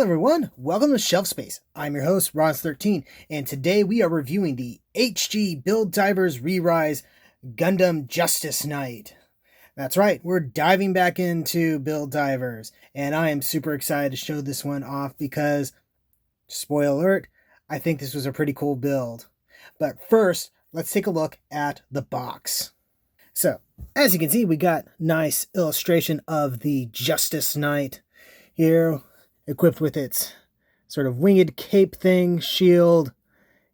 everyone, welcome to Shelf Space. I'm your host, Ron13, and today we are reviewing the HG Build Divers Re-Rise Gundam Justice Knight. That's right, we're diving back into Build Divers, and I am super excited to show this one off because, spoiler alert, I think this was a pretty cool build. But first, let's take a look at the box. So, as you can see, we got nice illustration of the Justice Knight here, equipped with its sort of winged cape thing, shield,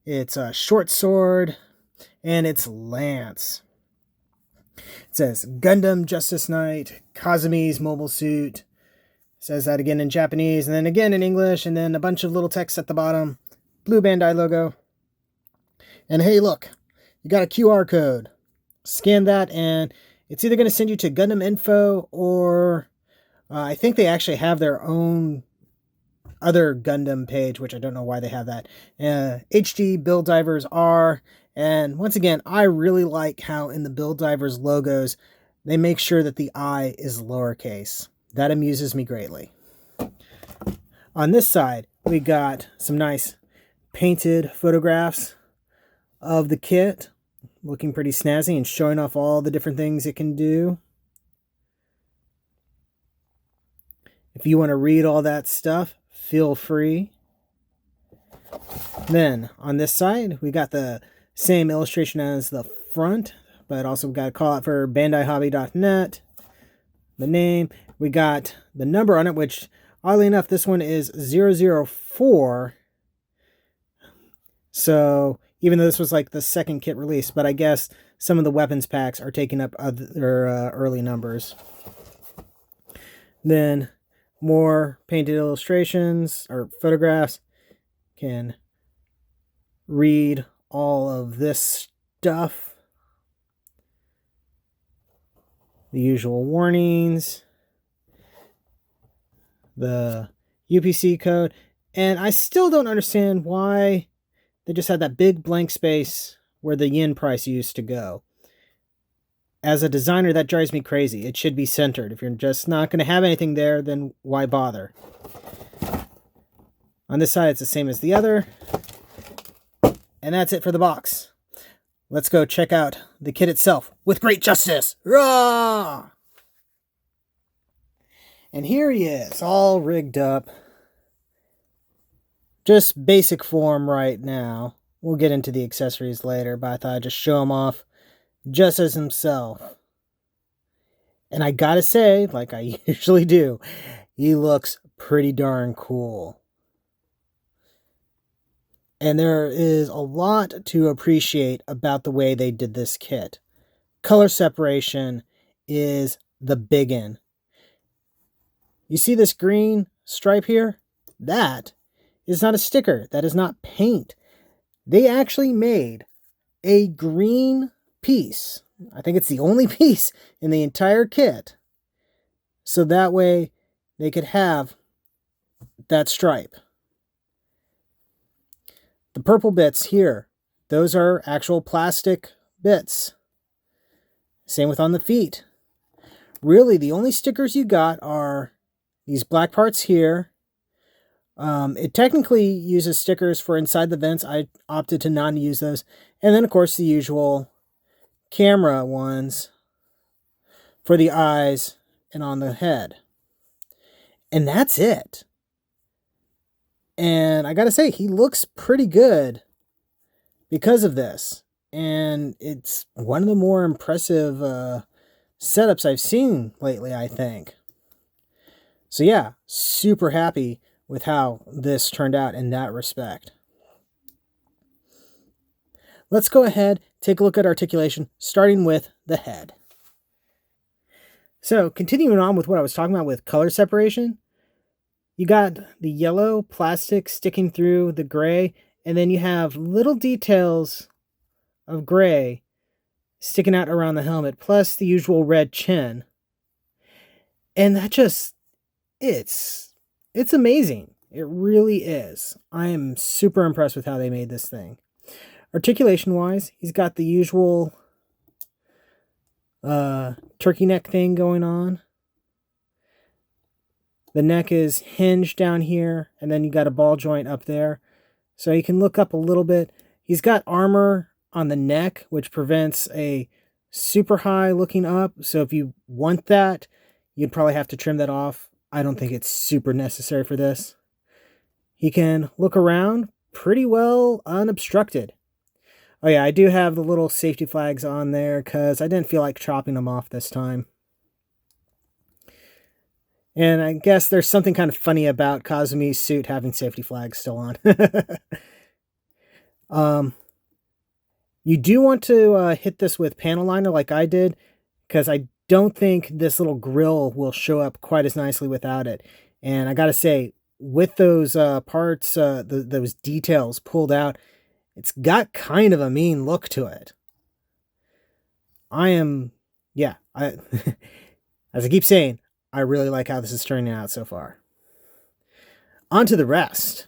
its short sword, and its lance. It says Gundam Justice Knight, Kazumi's mobile suit. It says that again in Japanese, and then again in English, and then a bunch of little text at the bottom. Blue Bandai logo. And hey, look, you got a QR code. Scan that, and it's either going to send you to Gundam Info, or I think they actually have their own other Gundam page, which I don't know why they have that. HD Build Divers R. And once again, I really like how in the Build Divers logos, they make sure that the I is lowercase. That amuses me greatly. On this side, we got some nice painted photographs of the kit, looking pretty snazzy and showing off all the different things it can do. If you want to read all that stuff, feel free. Then on this side, we got the same illustration as the front, but also we got a call out for BandaiHobby.net. The name, we got the number on it, which oddly enough, this one is 004. So even though this was like the second kit release, but I guess some of the weapons packs are taking up other early numbers. Then more painted illustrations or photographs. Can read all of this stuff. The usual warnings. The UPC code. And I still don't understand why they just had that big blank space where the yen price used to go. As a designer, that drives me crazy. It should be centered. If you're just not going to have anything there, then why bother? On this side, it's the same as the other. And that's it for the box. Let's go check out the kit itself with great justice. Rah! And here he is, all rigged up. Just basic form right now. We'll get into the accessories later, but I thought I'd just show him off just as himself. And I gotta say, like I usually do, he looks pretty darn cool. And there is a lot to appreciate about the way they did this kit. Color separation is the biggin. You see this green stripe here? That is not a sticker. That is not paint. They actually made a green piece. I think it's the only piece in the entire kit. So that way they could have that stripe. The purple bits here, those are actual plastic bits. Same with on the feet. Really, the only stickers you got are these black parts here. It technically uses stickers for inside the vents. I opted to not use those. And then, of course, the usual camera ones for the eyes and on the head. And that's it. And I gotta say, he looks pretty good because of this. And it's one of the more impressive setups I've seen lately, I think. So yeah, super happy with how this turned out in that respect. Let's go ahead, take a look at articulation, starting with the head. So, continuing on with what I was talking about with color separation, you got the yellow plastic sticking through the gray, and then you have little details of gray sticking out around the helmet, plus the usual red chin. And that just, it's amazing. It really is. I am super impressed with how they made this thing. Articulation-wise, he's got the usual turkey neck thing going on. The neck is hinged down here, and then you got a ball joint up there. So you can look up a little bit. He's got armor on the neck, which prevents a super high looking up. So if you want that, you'd probably have to trim that off. I don't think it's super necessary for this. He can look around pretty well unobstructed. Oh yeah, I do have the little safety flags on there because I didn't feel like chopping them off this time. And I guess there's something kind of funny about Kazumi's suit having safety flags still on. You do want to hit this with panel liner like I did, because I don't think this little grill will show up quite as nicely without it. And I gotta say, with those parts, those details pulled out, it's got kind of a mean look to it. As I keep saying, I really like how this is turning out so far. On to the rest.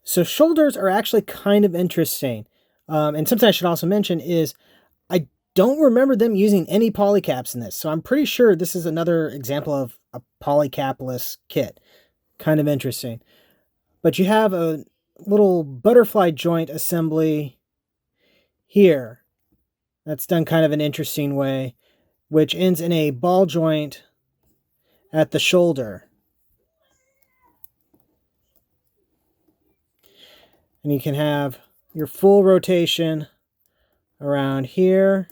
So shoulders are actually kind of interesting. And something I should also mention is I don't remember them using any polycaps in this. So I'm pretty sure this is another example of a polycapless kit. Kind of interesting. But you have a little butterfly joint assembly here. That's done kind of an interesting way, which ends in a ball joint at the shoulder. And you can have your full rotation around here.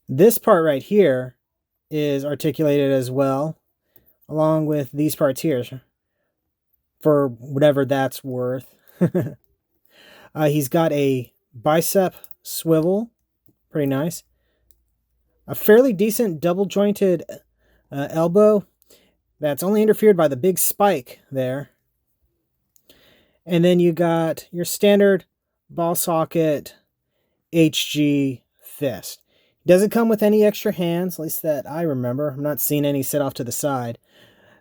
This part right here is articulated as well, along with these parts here, for whatever that's worth. He's got a bicep swivel, pretty nice. A fairly decent double jointed elbow that's only interfered by the big spike there. And then you got your standard ball socket HG fist. Doesn't come with any extra hands, at least that I remember. I'm not seeing any sit off to the side.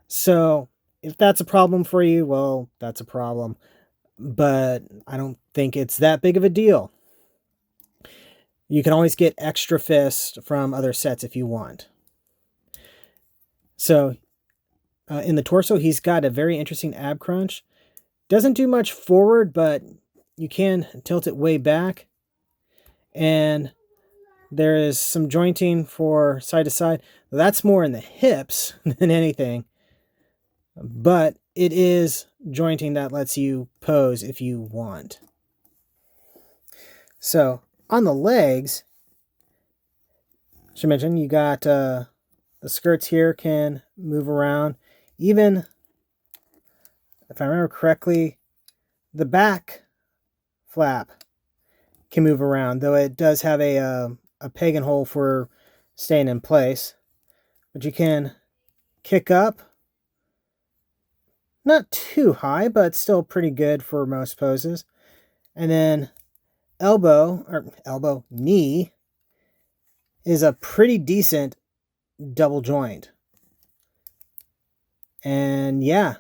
So if that's a problem for you, well, that's a problem. But I don't think it's that big of a deal. You can always get extra fist from other sets if you want. So in the torso, he's got a very interesting ab crunch. Doesn't do much forward, but you can tilt it way back. And there is some jointing for side to side. That's more in the hips than anything. But it is jointing that lets you pose if you want. So on the legs, I should mention you got the skirts here can move around. Even if I remember correctly, the back flap can move around, though it does have a peg and hole for staying in place. But you can kick up. Not too high, but still pretty good for most poses. And then knee is a pretty decent double joint. And yeah,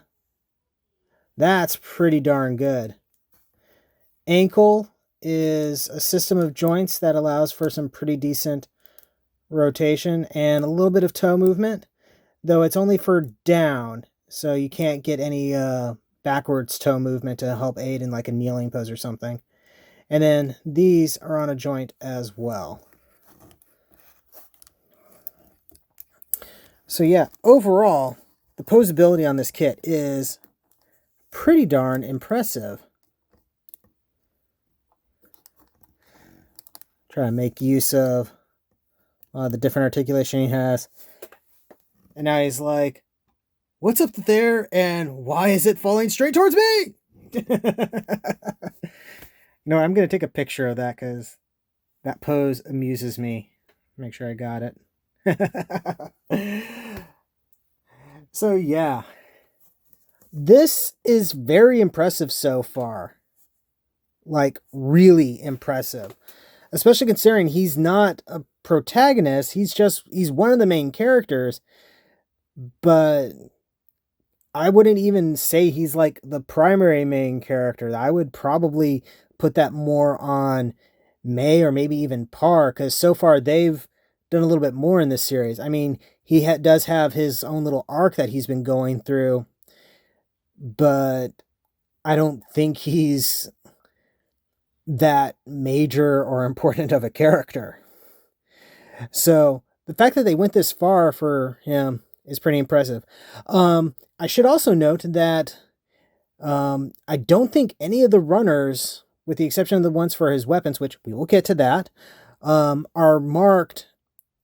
that's pretty darn good. Ankle is a system of joints that allows for some pretty decent rotation and a little bit of toe movement, though it's only for down, so you can't get any backwards toe movement to help aid in like a kneeling pose or something. And then these are on a joint as well. So yeah, overall, the posability on this kit is pretty darn impressive. Try to make use of the different articulation he has. And now he's like, what's up there and why is it falling straight towards me? No, I'm going to take a picture of that because that pose amuses me. Make sure I got it. So yeah, this is very impressive so far. Like really impressive. Especially considering he's not a protagonist, he's one of the main characters, but I wouldn't even say he's like the primary main character. I would probably put that more on May or maybe even Par, because so far they've done a little bit more in this series. I mean, he does have his own little arc that he's been going through, but I don't think he's that major or important of a character. So the fact that they went this far for him is pretty impressive. I should also note that I don't think any of the runners, with the exception of the ones for his weapons, which we will get to that, are marked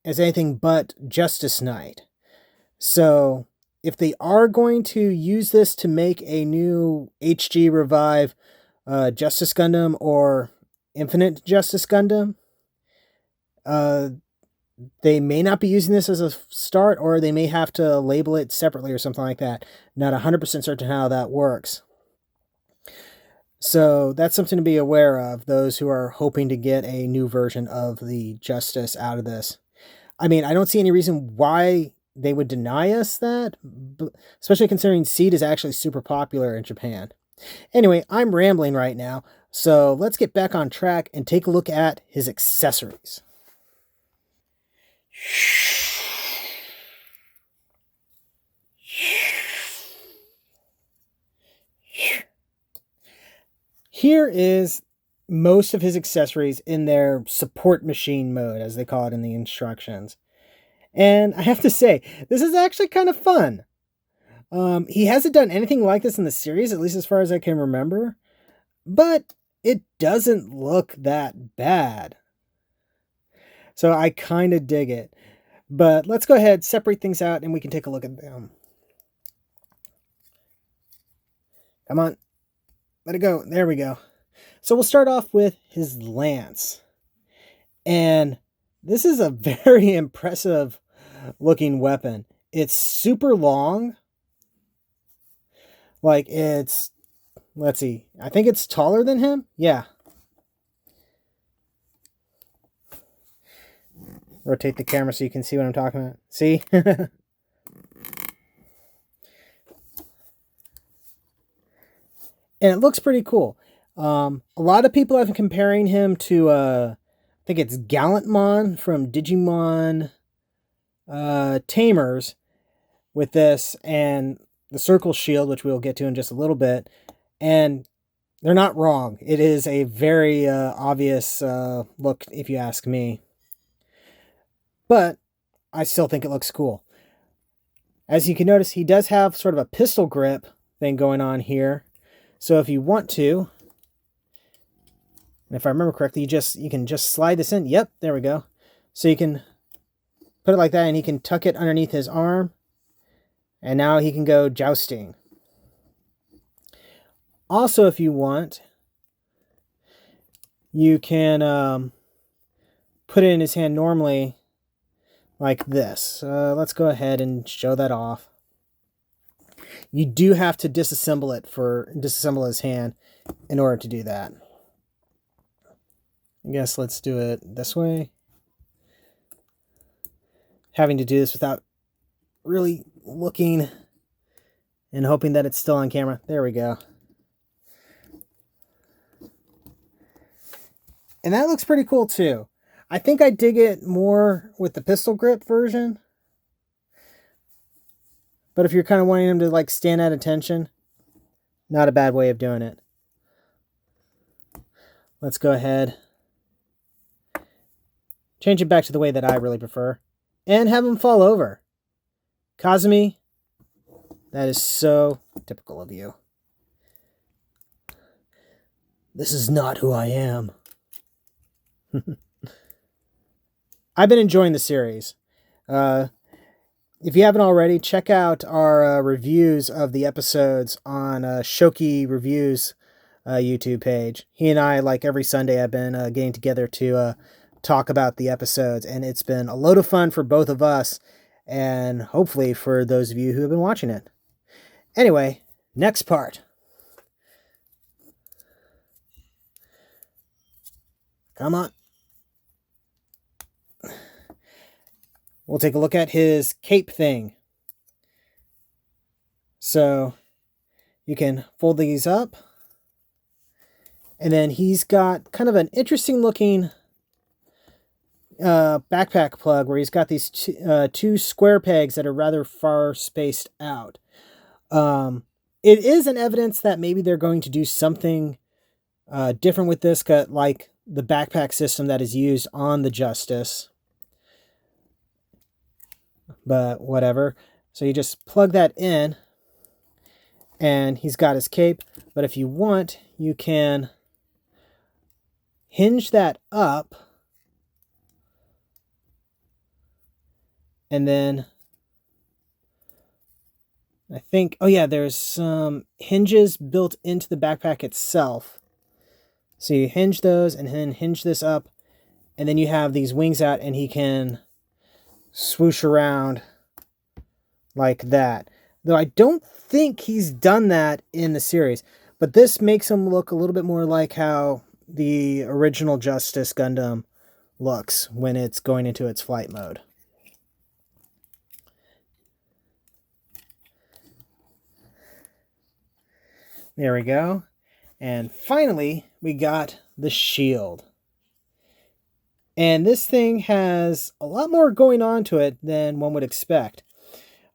as anything but Justice Knight. So if they are going to use this to make a new HG Revive Justice Gundam or Infinite Justice Gundam, they may not be using this as a start, or they may have to label it separately or something like that. Not 100% certain how that works. So that's something to be aware of, those who are hoping to get a new version of the Justice out of this. I mean, I don't see any reason why they would deny us that, especially considering Seed is actually super popular in Japan. Anyway, I'm rambling right now, so let's get back on track and take a look at his accessories. Here is most of his accessories in their support machine mode, as they call it in the instructions. And I have to say, this is actually kind of fun. He hasn't done anything like this in the series, at least as far as I can remember. But it doesn't look that bad. So I kind of dig it. But let's go ahead, separate things out, and we can take a look at them. Come on. Let it go. There we go. So we'll start off with his lance. And this is a very impressive looking weapon. It's super long. Like it's, let's see, I think it's taller than him. Yeah. Rotate the camera so you can see what I'm talking about. See? And it looks pretty cool. A lot of people have been comparing him to, I think it's Gallantmon from Digimon Tamers with this, and the Circle Shield, which we'll get to in just a little bit. And they're not wrong. It is a very obvious look, if you ask me. But I still think it looks cool. As you can notice, he does have sort of a pistol grip thing going on here. So if you want to, and if I remember correctly, you can just slide this in. Yep, there we go. So you can put it like that, and he can tuck it underneath his arm. And now he can go jousting. Also, if you want, you can put it in his hand normally like this. Let's go ahead and show that off. You do have to disassemble his hand in order to do that. I guess let's do it this way. Having to do this without really looking and hoping that it's still on camera. There we go. And that looks pretty cool too. I think I dig it more with the pistol grip version. But if you're kind of wanting him to like stand at attention, not a bad way of doing it. Let's go ahead. Change it back to the way that I really prefer. And have him fall over. Kazumi, that is so typical of you. This is not who I am. I've been enjoying the series. If you haven't already, check out our reviews of the episodes on Shoki Reviews YouTube page. He and I, like every Sunday, have been getting together to talk about the episodes, and it's been a load of fun for both of us, and hopefully for those of you who have been watching it. Anyway, next part. Come on. We'll take a look at his cape thing. So you can fold these up. And then he's got kind of an interesting looking backpack plug where he's got these two square pegs that are rather far spaced out. It is an evidence that maybe they're going to do something different with this, like the backpack system that is used on the Justice. But whatever. So you just plug that in, and he's got his cape. But if you want, you can hinge that up, and then I think, oh yeah, there's some hinges built into the backpack itself. So you hinge those and then hinge this up, and then you have these wings out, and he can swoosh around like that. Though I don't think he's done that in the series, but this makes him look a little bit more like how the original Justice Gundam looks when it's going into its flight mode. There we go. And finally, we got the shield. And this thing has a lot more going on to it than one would expect.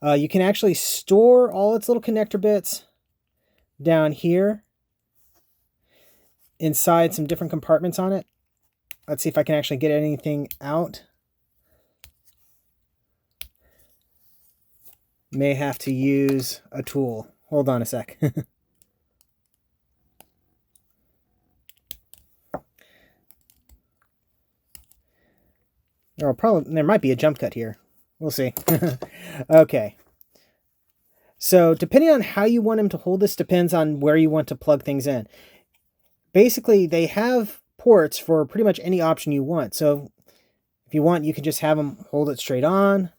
You can actually store all its little connector bits down here inside some different compartments on it. Let's see if I can actually get anything out. May have to use a tool. Hold on a sec. There might be a jump cut here. We'll see. Okay. So depending on how you want him to hold this depends on where you want to plug things in. Basically, they have ports for pretty much any option you want. So if you want, you can just have him hold it straight on.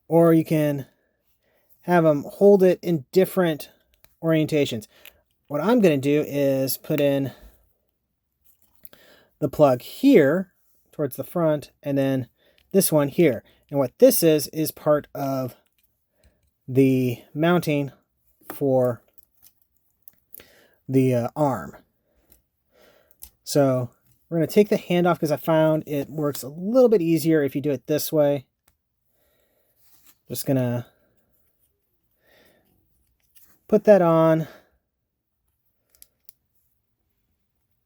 Or you can have him hold it in different orientations. What I'm going to do is put in the plug here towards the front, and then this one here. And what this is part of the mounting for the arm. So we're going to take the hand off because I found it works a little bit easier if you do it this way. Just going to put that on.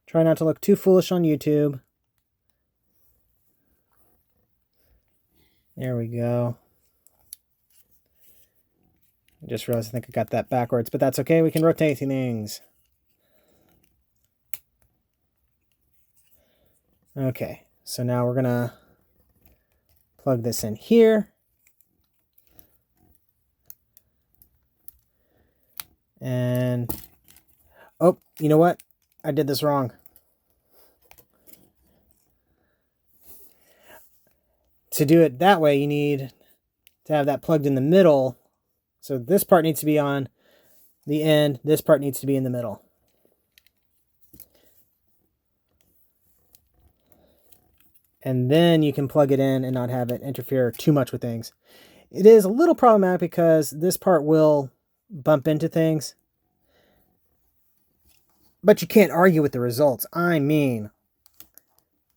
Try not to look too foolish on YouTube. There we go. I just realized I think I got that backwards, but that's okay. We can rotate things. Okay, so now we're going to plug this in here. And, oh, you know what? I did this wrong. To do it that way, you need to have that plugged in the middle. So this part needs to be on the end. This part needs to be in the middle. And then you can plug it in and not have it interfere too much with things. It is a little problematic because this part will bump into things. But you can't argue with the results. I mean,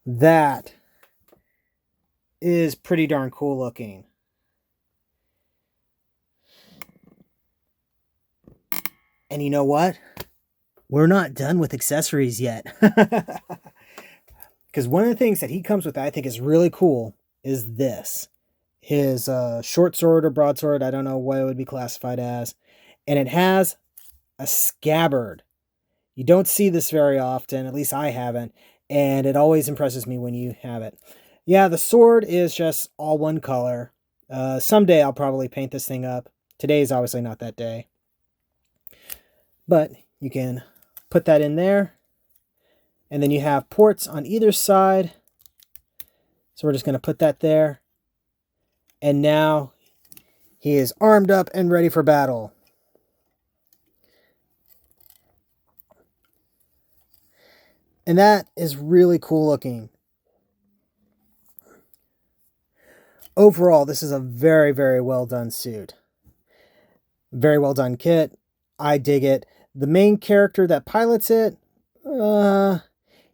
that is pretty darn cool looking. And you know what? We're not done with accessories yet. Because one of the things that he comes with that I think is really cool is this. His short sword or broadsword, I don't know what it would be classified as. And it has a scabbard. You don't see this very often, at least I haven't. And it always impresses me when you have it. Yeah, the sword is just all one color. Someday I'll probably paint this thing up. Today is obviously not that day. But you can put that in there. And then you have ports on either side. So we're just going to put that there. And now he is armed up and ready for battle. And that is really cool looking. Overall, this is a very, very well done suit. Very well done kit. I dig it. The main character that pilots it,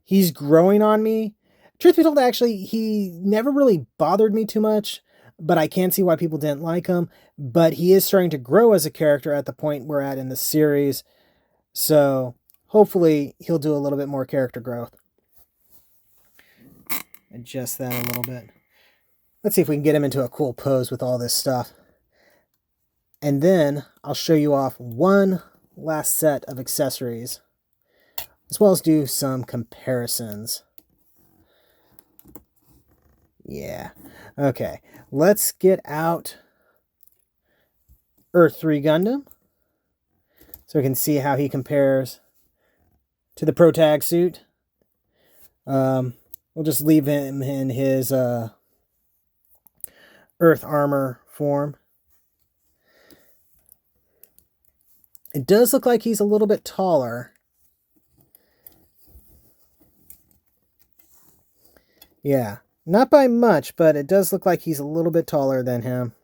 he's growing on me. Truth be told, actually, he never really bothered me too much, but I can see why people didn't like him. But he is starting to grow as a character at the point we're at in the series. So hopefully he'll do a little bit more character growth. Adjust that a little bit. Let's see if we can get him into a cool pose with all this stuff. And then I'll show you off one last set of accessories, as well as do some comparisons. Yeah. Okay. Let's get out Earth 3 Gundam, so we can see how he compares to the Protag suit. We'll just leave him in his Earth armor form. It does look like he's a little bit taller. Yeah, not by much, but it does look like he's a little bit taller than him.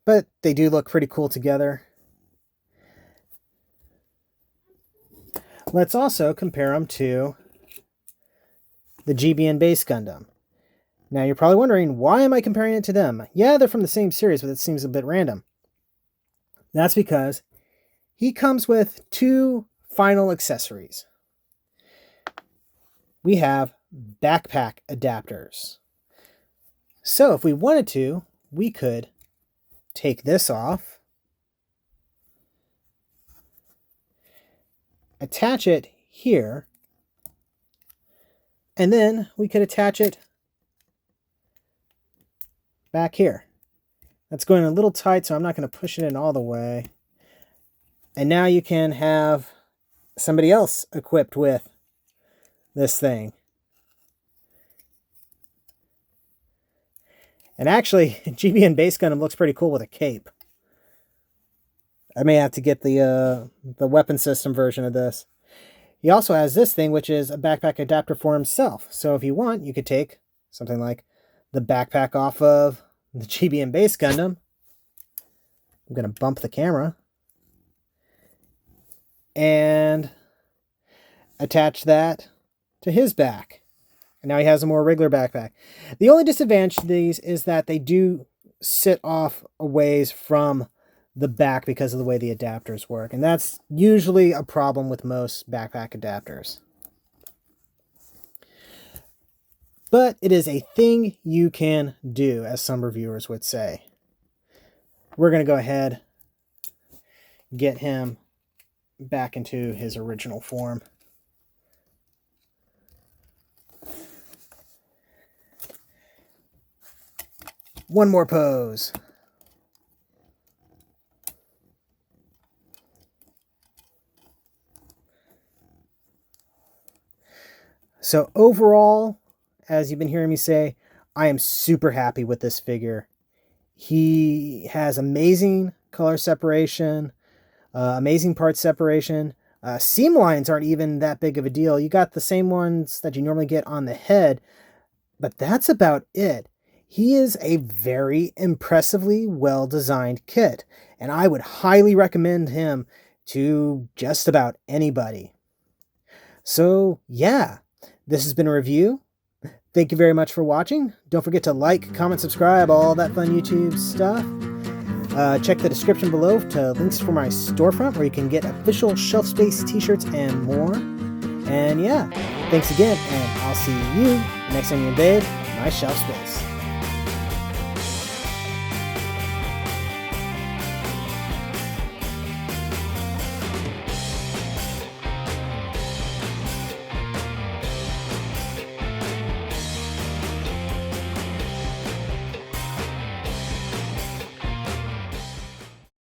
But they do look pretty cool together. Let's also compare them to the GBN base Gundam. Now you're probably wondering, why am I comparing it to them? Yeah, they're from the same series, but it seems a bit random. That's because he comes with two final accessories. We have backpack adapters. So if we wanted to, we could take this off, attach it here, and then we could attach it back here. That's going a little tight, so I'm not going to push it in all the way. And now you can have somebody else equipped with this thing. And actually, GBN base Gundam looks pretty cool with a cape. I may have to get the weapon system version of this. He also has this thing, which is a backpack adapter for himself. So if you want, you could take something like the backpack off of the GBN base Gundam. I'm going to bump the camera. And attach that to his back. And now he has a more regular backpack. The only disadvantage to these is that they do sit off a ways from the back because of the way the adapters work. And that's usually a problem with most backpack adapters. But it is a thing you can do, as some reviewers would say. We're going to go ahead and get him back into his original form. One more pose. So overall, as you've been hearing me say, I am super happy with this figure. He has amazing color separation, amazing part separation. Seam lines aren't even that big of a deal. You got the same ones that you normally get on the head, but that's about it. He is a very impressively well-designed kit, and I would highly recommend him to just about anybody. So yeah, this has been a review. Thank you very much for watching. Don't forget to like, comment, subscribe, all that fun YouTube stuff. Check the description below to links for my storefront where you can get official Shelf Space t-shirts and more. And yeah, thanks again, and I'll see you next time you invade my Shelf Space.